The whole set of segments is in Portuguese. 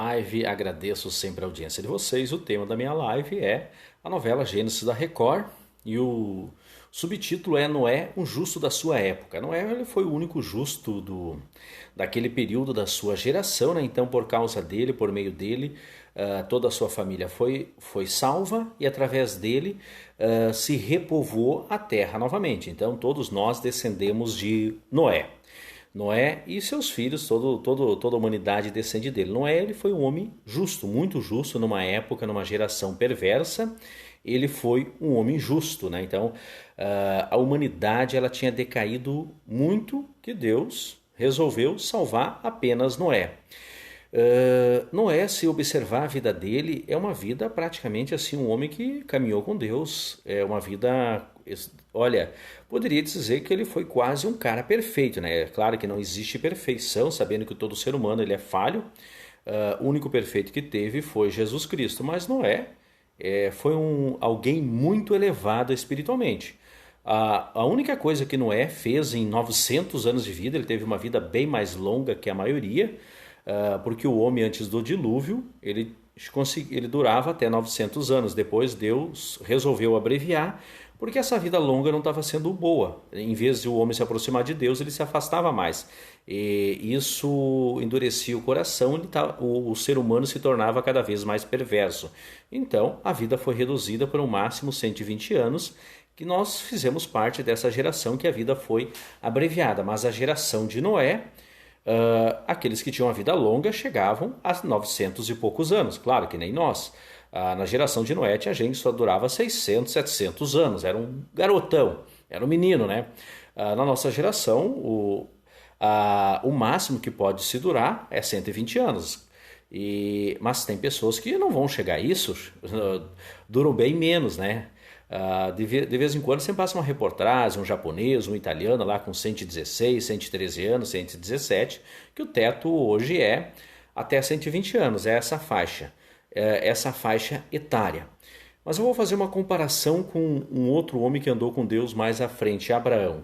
live, agradeço sempre a audiência de vocês. O tema da minha live é a novela Gênesis da Record e o subtítulo é Noé, um justo da sua época. Noé ele foi o único justo daquele período da sua geração, né? Então por causa dele, por meio dele, toda a sua família foi salva e através dele se repovoou a terra novamente. Então todos nós descendemos de Noé. Noé e seus filhos, toda a humanidade descende dele. Noé ele foi um homem justo, muito justo, numa época, numa geração perversa. Ele foi um homem justo, né? Então, a humanidade ela tinha decaído muito que Deus resolveu salvar apenas Noé. Noé, se observar a vida dele, é uma vida praticamente assim, um homem que caminhou com Deus, é uma vida, olha, poderia dizer que ele foi quase um cara perfeito, né? É claro que não existe perfeição, sabendo que todo ser humano ele é falho, o único perfeito que teve foi Jesus Cristo, mas Noé foi alguém muito elevado espiritualmente. A única coisa que Noé fez em 900 anos de vida, ele teve uma vida bem mais longa que a maioria, porque o homem antes do dilúvio, ele durava até 900 anos. Depois Deus resolveu abreviar, porque essa vida longa não estava sendo boa. Em vez de o homem se aproximar de Deus, ele se afastava mais. E isso endurecia o coração, o ser humano se tornava cada vez mais perverso. Então, a vida foi reduzida por um máximo 120 anos, que nós fizemos parte dessa geração que a vida foi abreviada. Mas a geração de Noé, aqueles que tinham a vida longa chegavam a 900 e poucos anos, claro que nem nós. Na geração de Noé tinha gente que só durava 600, 700 anos, era um garotão, era um menino, né? Na nossa geração, o máximo que pode se durar é 120 anos. Mas tem pessoas que não vão chegar a isso, duram bem menos, né? De vez em quando sempre passa uma reportagem, um japonês, um italiano lá com 116, 113 anos, 117, que o teto hoje é até 120 anos, é essa faixa etária. Mas eu vou fazer uma comparação com um outro homem que andou com Deus mais à frente, Abraão.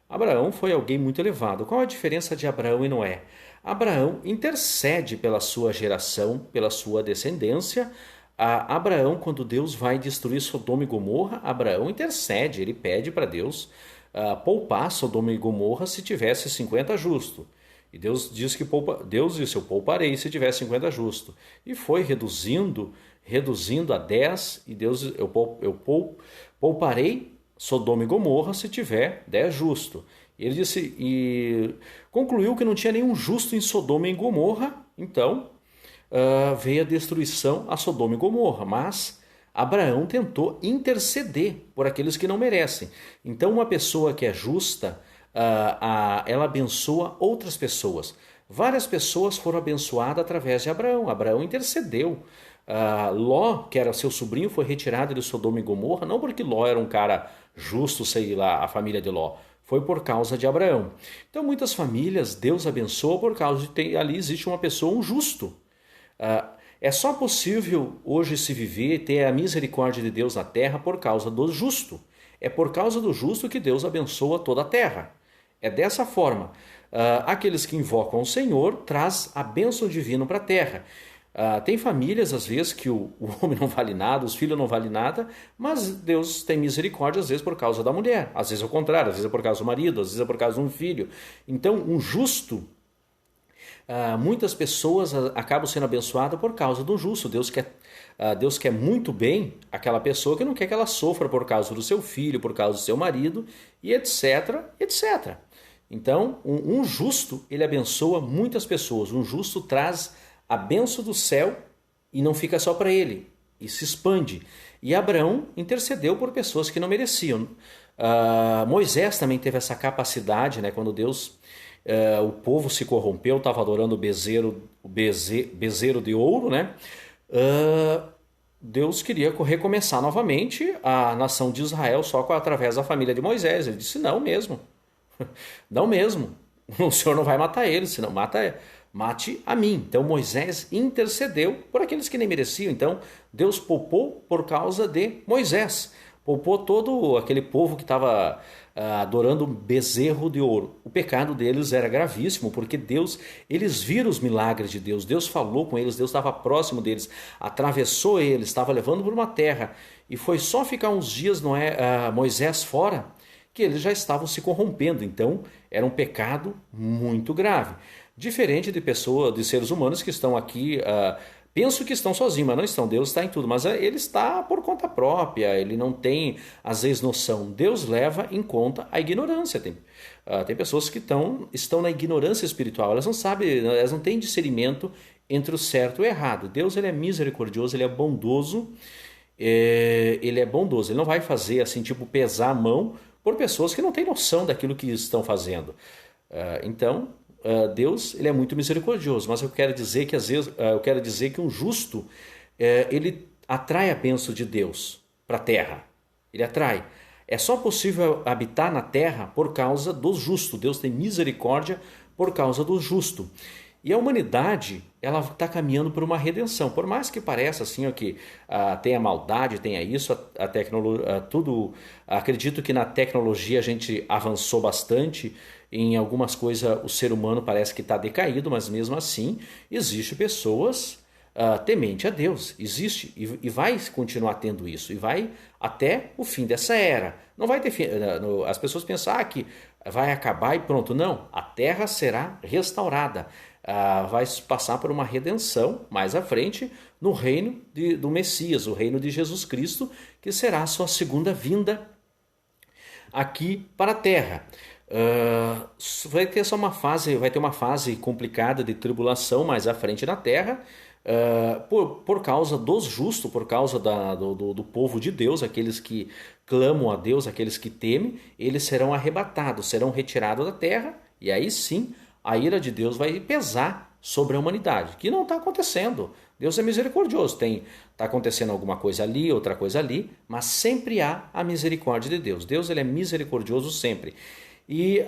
Abraão foi alguém muito elevado. Qual a diferença de Abraão e Noé? Abraão intercede pela sua geração, pela sua descendência. Abraão, quando Deus vai destruir Sodoma e Gomorra, Abraão intercede, ele pede para Deus poupar Sodoma e Gomorra se tivesse 50 justos. E Deus diz que Deus disse, eu pouparei se tiver 50 justos. E foi reduzindo a 10, e Deus, eu pouparei Sodoma e Gomorra se tiver 10 justos. Ele disse, e concluiu que não tinha nenhum justo em Sodoma e Gomorra, então veio a destruição a Sodoma e Gomorra, mas Abraão tentou interceder por aqueles que não merecem. Então uma pessoa que é justa, ela abençoa outras pessoas. Várias pessoas foram abençoadas através de Abraão. Abraão intercedeu. Ló, que era seu sobrinho, foi retirado de Sodoma e Gomorra, não porque Ló era um cara justo, sei lá, a família de Ló. Foi por causa de Abraão. Então muitas famílias Deus abençoa por causa de ali existe uma pessoa, um justo. É só possível hoje se viver e ter a misericórdia de Deus na terra por causa do justo. É por causa do justo que Deus abençoa toda a terra. É dessa forma. Aqueles que invocam o Senhor traz a bênção divina para a terra. Tem famílias, às vezes, que o homem não vale nada, os filhos não valem nada, mas Deus tem misericórdia, às vezes, por causa da mulher. Às vezes é o contrário, às vezes é por causa do marido, às vezes é por causa de um filho. Então, um justo... muitas pessoas acabam sendo abençoadas por causa do justo. Deus quer muito bem aquela pessoa que não quer que ela sofra por causa do seu filho, por causa do seu marido, e etc, etc. Então, um justo, ele abençoa muitas pessoas. Um justo traz a bênção do céu e não fica só para ele, e se expande. E Abraão intercedeu por pessoas que não mereciam. Moisés também teve essa capacidade, né, quando o povo se corrompeu, estava adorando o bezerro de ouro, né? Deus queria recomeçar novamente a nação de Israel só através da família de Moisés. Ele disse, não mesmo, não mesmo, o Senhor não vai matar eles, senão mate a mim. Então Moisés intercedeu por aqueles que nem mereciam. Então Deus poupou por causa de Moisés, poupou todo aquele povo que estava adorando um bezerro de ouro. O pecado deles era gravíssimo, porque Deus, eles viram os milagres de Deus, Deus falou com eles, Deus estava próximo deles, atravessou eles, estava levando por uma terra, e foi só ficar uns dias Moisés fora, que eles já estavam se corrompendo. Então era um pecado muito grave. Diferente de pessoas, de seres humanos que estão aqui, penso que estão sozinhos, mas não estão. Deus está em tudo, mas ele está por conta própria, ele não tem, às vezes, noção. Deus leva em conta a ignorância. Tem pessoas que estão na ignorância espiritual, elas não sabem, elas não têm discernimento entre o certo e o errado. Deus, ele é misericordioso, ele é bondoso, ele não vai fazer assim, tipo, pesar a mão por pessoas que não têm noção daquilo que estão fazendo. Então, Deus, ele é muito misericordioso, mas eu quero dizer que às vezes eu quero dizer que um justo ele atrai a bênção de Deus para a terra. Ele atrai. É só possível habitar na terra por causa do justo. Deus tem misericórdia por causa do justo. E a humanidade, ela está caminhando por uma redenção. Por mais que pareça assim, ó, que tenha maldade, tenha isso, a tecnologia, tudo. Acredito que na tecnologia a gente avançou bastante. Em algumas coisas o ser humano parece que está decaído, mas mesmo assim existe pessoas temente a Deus. Existe e vai continuar tendo isso. E vai até o fim dessa era. Não vai ter fim. As pessoas pensam que vai acabar e pronto. Não, a terra será restaurada. Vai passar por uma redenção mais à frente no reino do Messias, o reino de Jesus Cristo, que será a sua segunda vinda aqui para a terra. Vai ter uma fase complicada de tribulação mais à frente na terra, por causa dos justos, por causa do povo de Deus, aqueles que clamam a Deus, aqueles que temem, eles serão arrebatados, serão retirados da terra, e aí sim a ira de Deus vai pesar sobre a humanidade, que não está acontecendo. Deus é misericordioso, está acontecendo alguma coisa ali, outra coisa ali, mas sempre há a misericórdia de Deus. Deus, ele é misericordioso sempre. E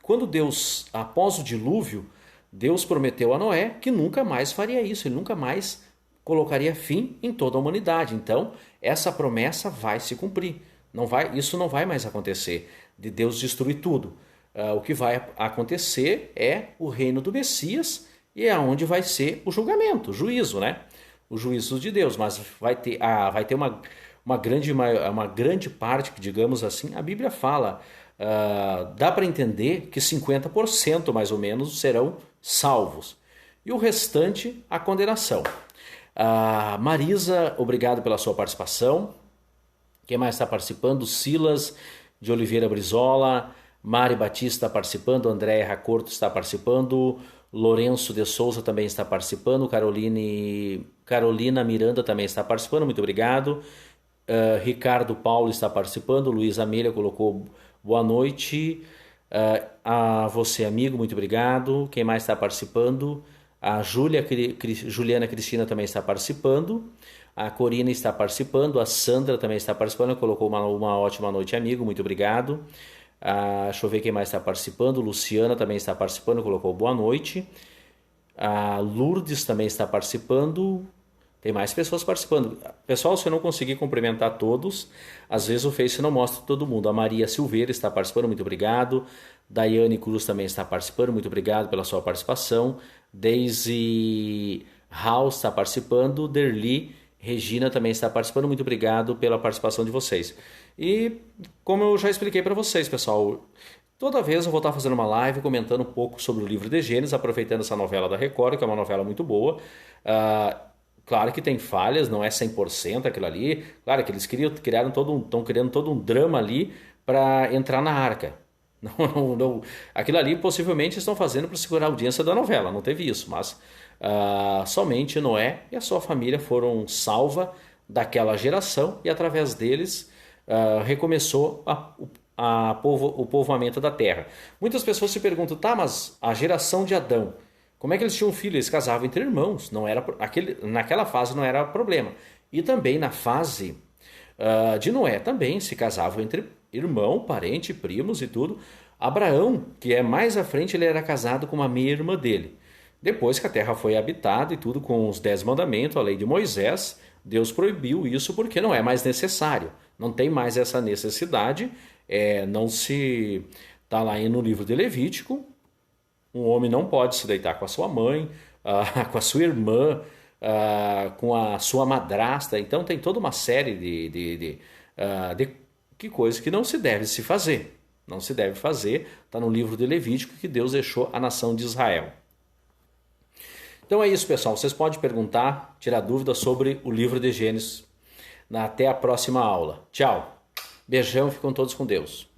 quando Deus, após o dilúvio, Deus prometeu a Noé que nunca mais faria isso, ele nunca mais colocaria fim em toda a humanidade. Então, essa promessa vai se cumprir. Isso não vai mais acontecer, de Deus destruir tudo. O que vai acontecer é o reino do Messias, e é onde vai ser o julgamento, o juízo, né? O juízo de Deus, mas vai ter uma grande parte, digamos assim, a Bíblia fala, dá para entender que 50% mais ou menos serão salvos, e o restante a condenação. Marisa, obrigado pela sua participação. Quem mais está participando? Silas de Oliveira Brizola, Mari Batista está participando, Andréia Racorto está participando, Lourenço de Souza também está participando, Carolina Miranda também está participando, muito obrigado. Ricardo Paulo está participando, Luiz Amélia colocou boa noite. A você, amigo, muito obrigado. Quem mais está participando? A Juliana Cristina também está participando. A Corina está participando, a Sandra também está participando, colocou uma ótima noite, amigo, muito obrigado. Deixa eu ver quem mais está participando. Luciana também está participando, colocou boa noite. A Lourdes também está participando. Tem mais pessoas participando. Pessoal, se eu não conseguir cumprimentar todos, às vezes o Face não mostra todo mundo. A Maria Silveira está participando, muito obrigado. Daiane Cruz também está participando, muito obrigado pela sua participação. Daisy House está participando. Derli Regina também está participando, muito obrigado pela participação de vocês. E como eu já expliquei para vocês, pessoal, toda vez eu vou estar fazendo uma live comentando um pouco sobre o livro de Gênesis, aproveitando essa novela da Record, que é uma novela muito boa. Claro que tem falhas, não é 100% aquilo ali. Claro que eles estão criando todo um drama ali para entrar na arca. Não, aquilo ali possivelmente estão fazendo para segurar a audiência da novela, não teve isso, mas somente Noé e a sua família foram salvas daquela geração, e através deles recomeçou o povoamento da terra. Muitas pessoas se perguntam, mas a geração de Adão, como é que eles tinham filhos? Eles casavam entre irmãos, naquela fase não era problema. E também na fase de Noé também se casavam entre irmão, parente, primos e tudo. Abraão, que é mais à frente, ele era casado com uma meia-irmã dele. Depois que a terra foi habitada e tudo, com os 10 mandamentos, a lei de Moisés, Deus proibiu isso porque não é mais necessário. Não tem mais essa necessidade. Não se... Está lá no livro de Levítico, um homem não pode se deitar com a sua mãe, com a sua irmã, com a sua madrasta. Então tem toda uma série de coisas que não se deve se fazer. Não se deve fazer. Está no livro de Levítico que Deus deixou a nação de Israel. Então é isso, pessoal. Vocês podem perguntar, tirar dúvidas sobre o livro de Gênesis. Até a próxima aula. Tchau. Beijão, ficam todos com Deus.